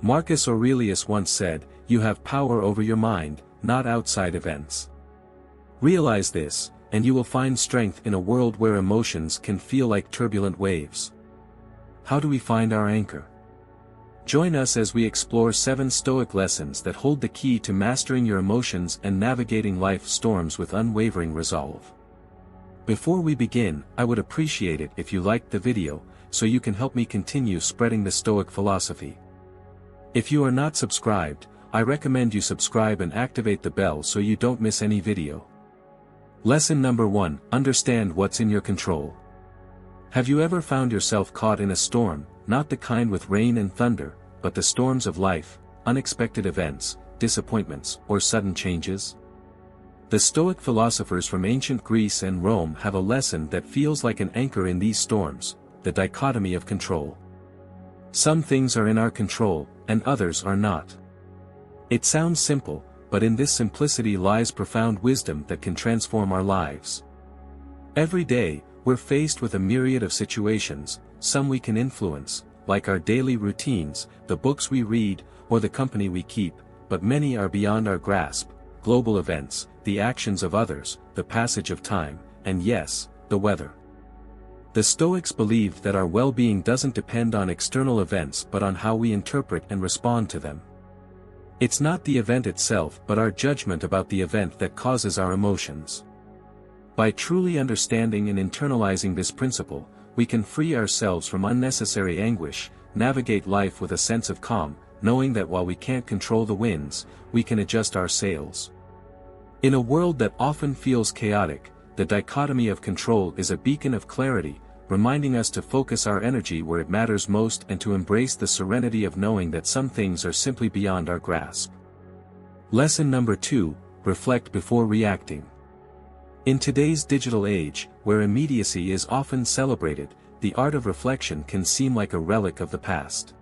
Marcus Aurelius once said, "You have power over your mind, not outside events." Realize this, and you will find strength in a world where emotions can feel like turbulent waves. How do we find our anchor? Join us as we explore 7 Stoic lessons that hold the key to mastering your emotions and navigating life's storms with unwavering resolve. Before we begin, I would appreciate it if you liked the video, so you can help me continue spreading the Stoic philosophy. If you are not subscribed, I recommend you subscribe and activate the bell so you don't miss any video. Lesson number 1, understand what's in your control. Have you ever found yourself caught in a storm, not the kind with rain and thunder, but the storms of life, unexpected events, disappointments, or sudden changes? The Stoic philosophers from ancient Greece and Rome have a lesson that feels like an anchor in these storms, the dichotomy of control. Some things are in our control, and others are not. It sounds simple, but in this simplicity lies profound wisdom that can transform our lives. Every day, we're faced with a myriad of situations, some we can influence, like our daily routines, the books we read, or the company we keep, but many are beyond our grasp: global events, the actions of others, the passage of time, and yes, the weather. The Stoics believed that our well-being doesn't depend on external events but on how we interpret and respond to them. It's not the event itself but our judgment about the event that causes our emotions. By truly understanding and internalizing this principle, we can free ourselves from unnecessary anguish, navigate life with a sense of calm, knowing that while we can't control the winds, we can adjust our sails. In a world that often feels chaotic, the dichotomy of control is a beacon of clarity, reminding us to focus our energy where it matters most and to embrace the serenity of knowing that some things are simply beyond our grasp. Lesson number 2, reflect before reacting. In today's digital age, where immediacy is often celebrated, the art of reflection can seem like a relic of the past.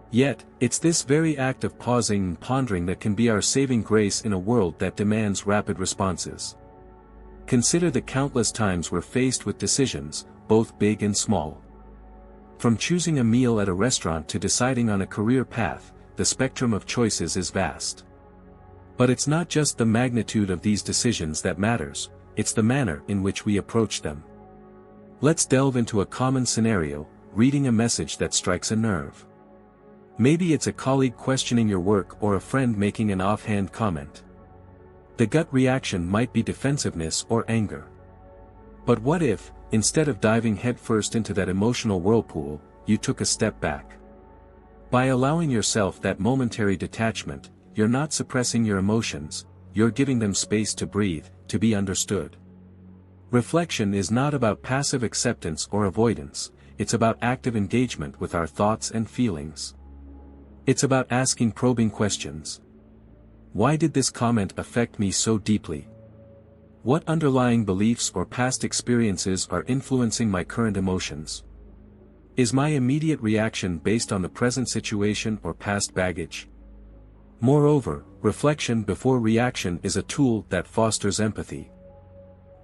Yet, it's this very act of pausing and pondering that can be our saving grace in a world that demands rapid responses. Consider the countless times we're faced with decisions, both big and small. From choosing a meal at a restaurant to deciding on a career path, the spectrum of choices is vast. But it's not just the magnitude of these decisions that matters, it's the manner in which we approach them. Let's delve into a common scenario: reading a message that strikes a nerve. Maybe it's a colleague questioning your work or a friend making an offhand comment. The gut reaction might be defensiveness or anger. But what if, instead of diving headfirst into that emotional whirlpool, you took a step back? By allowing yourself that momentary detachment, you're not suppressing your emotions, you're giving them space to breathe, to be understood. Reflection is not about passive acceptance or avoidance, it's about active engagement with our thoughts and feelings. It's about asking probing questions. Why did this comment affect me so deeply? What underlying beliefs or past experiences are influencing my current emotions? Is my immediate reaction based on the present situation or past baggage? Moreover, reflection before reaction is a tool that fosters empathy.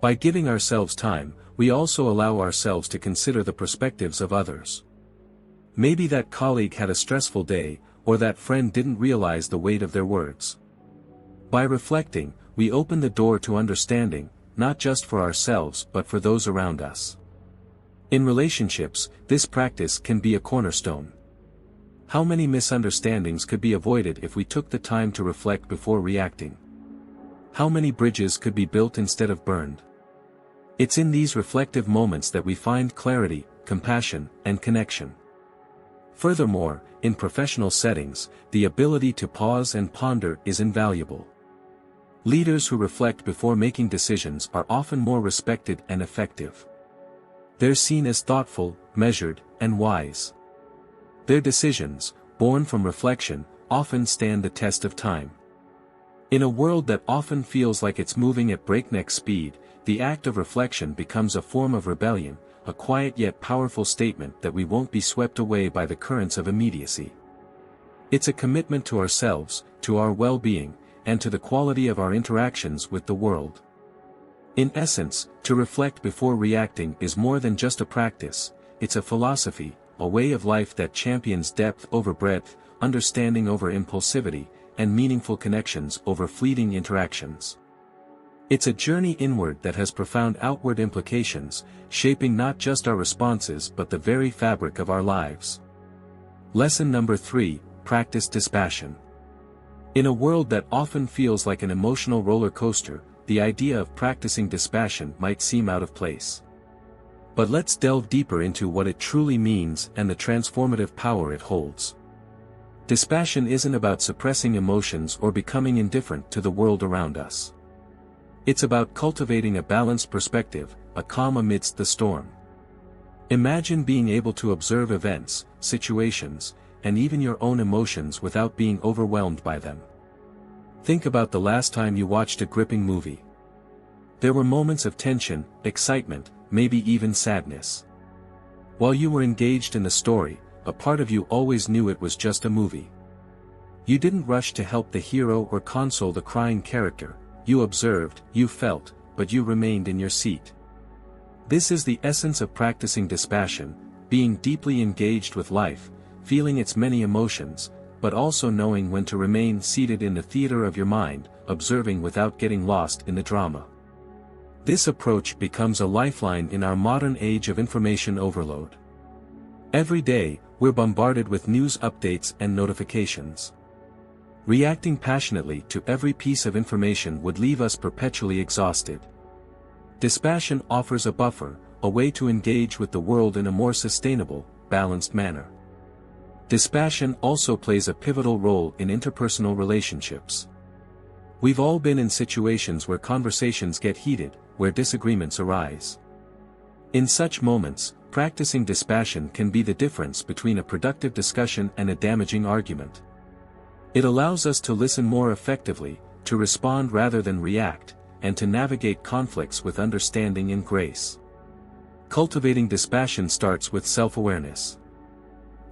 By giving ourselves time, we also allow ourselves to consider the perspectives of others. Maybe that colleague had a stressful day, or that friend didn't realize the weight of their words. By reflecting, we open the door to understanding, not just for ourselves but for those around us. In relationships, this practice can be a cornerstone. How many misunderstandings could be avoided if we took the time to reflect before reacting? How many bridges could be built instead of burned? It's in these reflective moments that we find clarity, compassion, and connection. Furthermore, in professional settings, the ability to pause and ponder is invaluable. Leaders who reflect before making decisions are often more respected and effective. They're seen as thoughtful, measured, and wise. Their decisions, born from reflection, often stand the test of time. In a world that often feels like it's moving at breakneck speed, the act of reflection becomes a form of rebellion, a quiet yet powerful statement that we won't be swept away by the currents of immediacy. It's a commitment to ourselves, to our well-being, and to the quality of our interactions with the world. In essence, to reflect before reacting is more than just a practice, it's a philosophy, a way of life that champions depth over breadth, understanding over impulsivity, and meaningful connections over fleeting interactions. It's a journey inward that has profound outward implications, shaping not just our responses but the very fabric of our lives. Lesson number 3, practice dispassion. In a world that often feels like an emotional roller coaster, the idea of practicing dispassion might seem out of place. But let's delve deeper into what it truly means and the transformative power it holds. Dispassion isn't about suppressing emotions or becoming indifferent to the world around us. It's about cultivating a balanced perspective, a calm amidst the storm. Imagine being able to observe events, situations, and even your own emotions without being overwhelmed by them. Think about the last time you watched a gripping movie. There were moments of tension, excitement, maybe even sadness. While you were engaged in the story, a part of you always knew it was just a movie. You didn't rush to help the hero or console the crying character. You observed, you felt, but you remained in your seat. This is the essence of practicing dispassion, being deeply engaged with life, feeling its many emotions, but also knowing when to remain seated in the theater of your mind, observing without getting lost in the drama. This approach becomes a lifeline in our modern age of information overload. Every day, we're bombarded with news updates and notifications. Reacting passionately to every piece of information would leave us perpetually exhausted. Dispassion offers a buffer, a way to engage with the world in a more sustainable, balanced manner. Dispassion also plays a pivotal role in interpersonal relationships. We've all been in situations where conversations get heated, where disagreements arise. In such moments, practicing dispassion can be the difference between a productive discussion and a damaging argument. It allows us to listen more effectively, to respond rather than react, and to navigate conflicts with understanding and grace. Cultivating dispassion starts with self-awareness.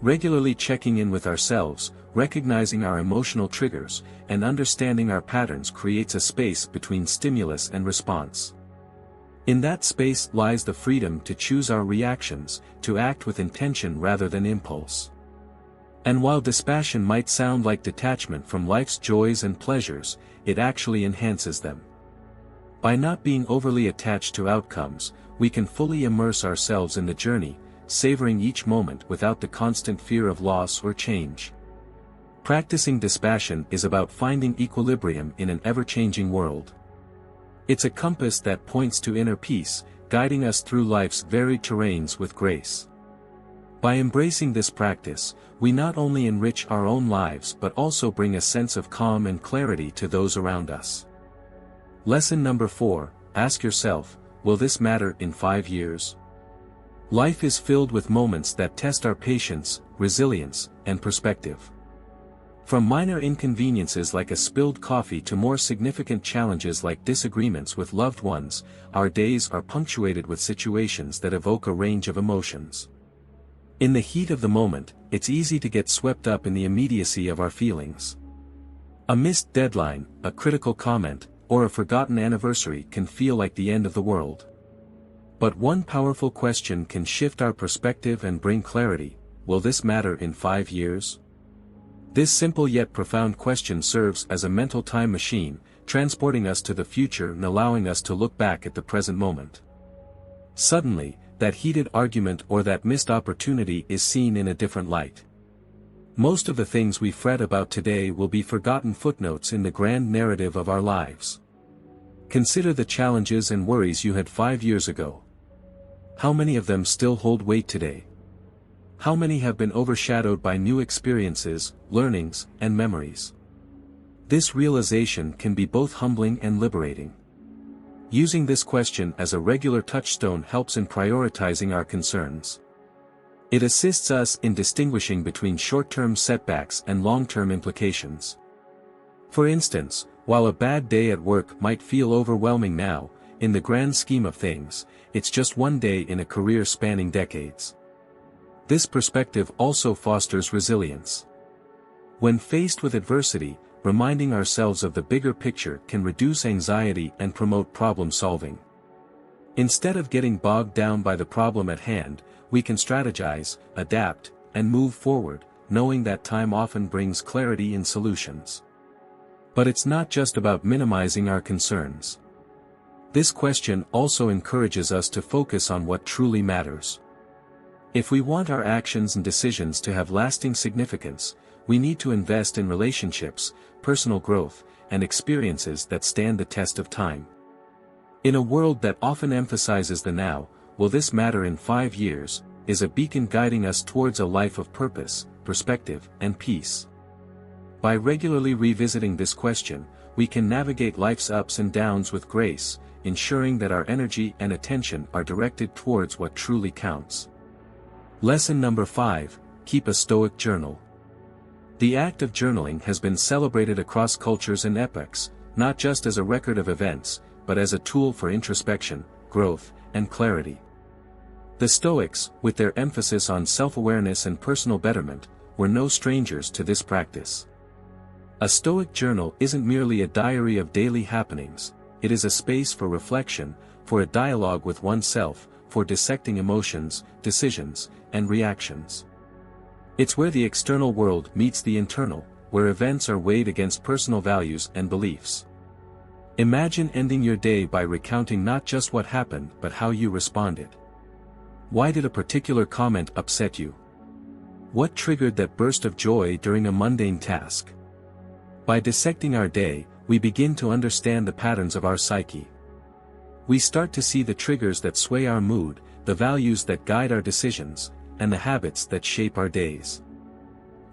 Regularly checking in with ourselves, recognizing our emotional triggers, and understanding our patterns creates a space between stimulus and response. In that space lies the freedom to choose our reactions, to act with intention rather than impulse. And while dispassion might sound like detachment from life's joys and pleasures, it actually enhances them. By not being overly attached to outcomes, we can fully immerse ourselves in the journey, savoring each moment without the constant fear of loss or change. Practicing dispassion is about finding equilibrium in an ever-changing world. It's a compass that points to inner peace, guiding us through life's varied terrains with grace. By embracing this practice, we not only enrich our own lives but also bring a sense of calm and clarity to those around us. Lesson number 4, ask yourself, will this matter in 5 years? Life is filled with moments that test our patience, resilience, and perspective. From minor inconveniences like a spilled coffee to more significant challenges like disagreements with loved ones, our days are punctuated with situations that evoke a range of emotions. In the heat of the moment, it's easy to get swept up in the immediacy of our feelings. A missed deadline, a critical comment, or a forgotten anniversary can feel like the end of the world. But one powerful question can shift our perspective and bring clarity: will this matter in 5 years? This simple yet profound question serves as a mental time machine, transporting us to the future and allowing us to look back at the present moment. Suddenly, that heated argument or that missed opportunity is seen in a different light. Most of the things we fret about today will be forgotten footnotes in the grand narrative of our lives. Consider the challenges and worries you had 5 years ago. How many of them still hold weight today? How many have been overshadowed by new experiences, learnings, and memories? This realization can be both humbling and liberating. Using this question as a regular touchstone helps in prioritizing our concerns. It assists us in distinguishing between short-term setbacks and long-term implications. For instance, while a bad day at work might feel overwhelming now, in the grand scheme of things, it's just one day in a career spanning decades. This perspective also fosters resilience. When faced with adversity, reminding ourselves of the bigger picture can reduce anxiety and promote problem solving. Instead of getting bogged down by the problem at hand, we can strategize, adapt, and move forward, knowing that time often brings clarity in solutions. But it's not just about minimizing our concerns. This question also encourages us to focus on what truly matters. If we want our actions and decisions to have lasting significance, we need to invest in relationships, personal growth, and experiences that stand the test of time. In a world that often emphasizes the now, will this matter in 5 years, is a beacon guiding us towards a life of purpose, perspective, and peace. By regularly revisiting this question, we can navigate life's ups and downs with grace, ensuring that our energy and attention are directed towards what truly counts. Lesson number 5, keep a Stoic journal. The act of journaling has been celebrated across cultures and epochs, not just as a record of events, but as a tool for introspection, growth, and clarity. The Stoics, with their emphasis on self-awareness and personal betterment, were no strangers to this practice. A Stoic journal isn't merely a diary of daily happenings, it is a space for reflection, for a dialogue with oneself, for dissecting emotions, decisions, and reactions. It's where the external world meets the internal, where events are weighed against personal values and beliefs. Imagine ending your day by recounting not just what happened but how you responded. Why did a particular comment upset you? What triggered that burst of joy during a mundane task? By dissecting our day, we begin to understand the patterns of our psyche. We start to see the triggers that sway our mood, the values that guide our decisions, and the habits that shape our days.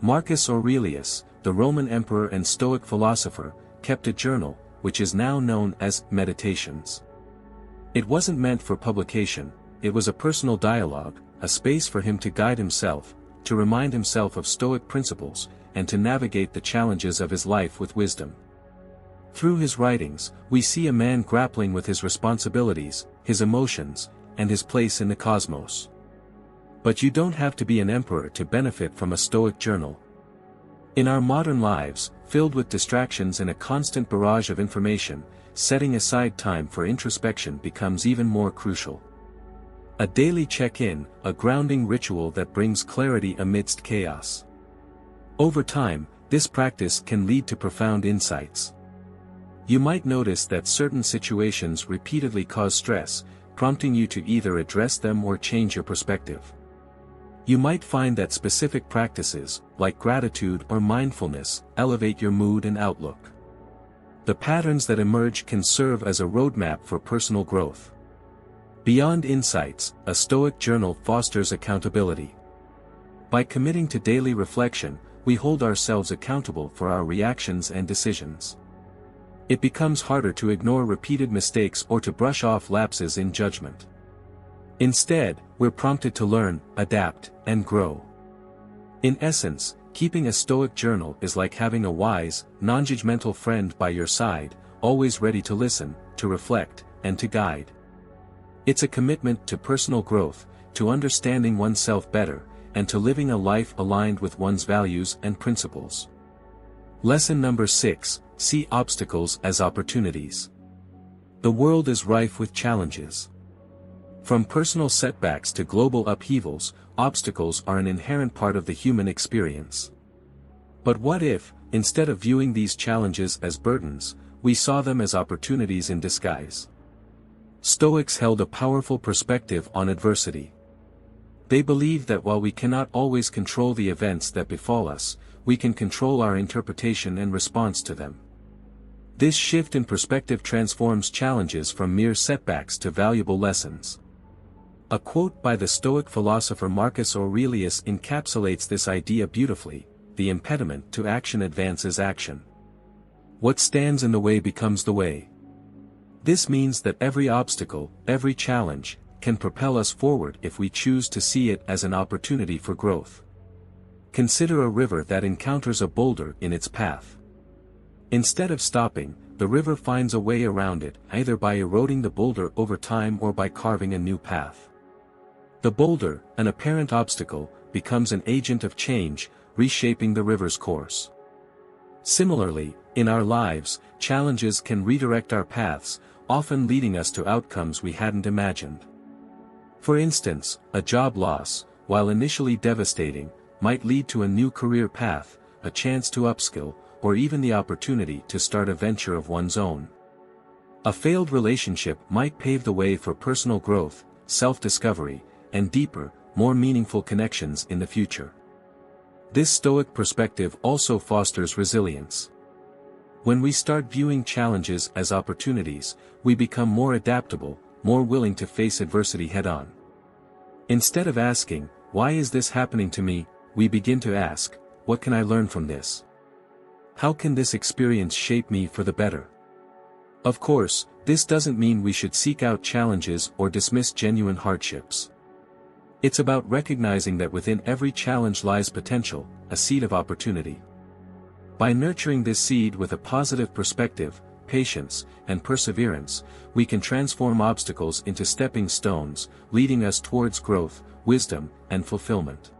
Marcus Aurelius, the Roman emperor and Stoic philosopher, kept a journal, which is now known as Meditations. It wasn't meant for publication, it was a personal dialogue, a space for him to guide himself, to remind himself of Stoic principles, and to navigate the challenges of his life with wisdom. Through his writings, we see a man grappling with his responsibilities, his emotions, and his place in the cosmos. But you don't have to be an emperor to benefit from a Stoic journal. In our modern lives, filled with distractions and a constant barrage of information, setting aside time for introspection becomes even more crucial. A daily check-in, a grounding ritual that brings clarity amidst chaos. Over time, this practice can lead to profound insights. You might notice that certain situations repeatedly cause stress, prompting you to either address them or change your perspective. You might find that specific practices, like gratitude or mindfulness, elevate your mood and outlook. The patterns that emerge can serve as a roadmap for personal growth. Beyond insights, a Stoic journal fosters accountability. By committing to daily reflection, we hold ourselves accountable for our reactions and decisions. It becomes harder to ignore repeated mistakes or to brush off lapses in judgment. Instead, we're prompted to learn, adapt, and grow. In essence, keeping a Stoic journal is like having a wise, non-judgmental friend by your side, always ready to listen, to reflect, and to guide. It's a commitment to personal growth, to understanding oneself better, and to living a life aligned with one's values and principles. Lesson number 6, see obstacles as opportunities. The world is rife with challenges. From personal setbacks to global upheavals, obstacles are an inherent part of the human experience. But what if, instead of viewing these challenges as burdens, we saw them as opportunities in disguise? Stoics held a powerful perspective on adversity. They believed that while we cannot always control the events that befall us, we can control our interpretation and response to them. This shift in perspective transforms challenges from mere setbacks to valuable lessons. A quote by the Stoic philosopher Marcus Aurelius encapsulates this idea beautifully: "The impediment to action advances action. What stands in the way becomes the way." This means that every obstacle, every challenge, can propel us forward if we choose to see it as an opportunity for growth. Consider a river that encounters a boulder in its path. Instead of stopping, the river finds a way around it, either by eroding the boulder over time or by carving a new path. The boulder, an apparent obstacle, becomes an agent of change, reshaping the river's course. Similarly, in our lives, challenges can redirect our paths, often leading us to outcomes we hadn't imagined. For instance, a job loss, while initially devastating, might lead to a new career path, a chance to upskill, or even the opportunity to start a venture of one's own. A failed relationship might pave the way for personal growth, self-discovery, and deeper, more meaningful connections in the future. This Stoic perspective also fosters resilience. When we start viewing challenges as opportunities, we become more adaptable, more willing to face adversity head-on. Instead of asking, "Why is this happening to me?" we begin to ask, "What can I learn from this? How can this experience shape me for the better?" Of course, this doesn't mean we should seek out challenges or dismiss genuine hardships. It's about recognizing that within every challenge lies potential, a seed of opportunity. By nurturing this seed with a positive perspective, patience, and perseverance, we can transform obstacles into stepping stones, leading us towards growth, wisdom, and fulfillment.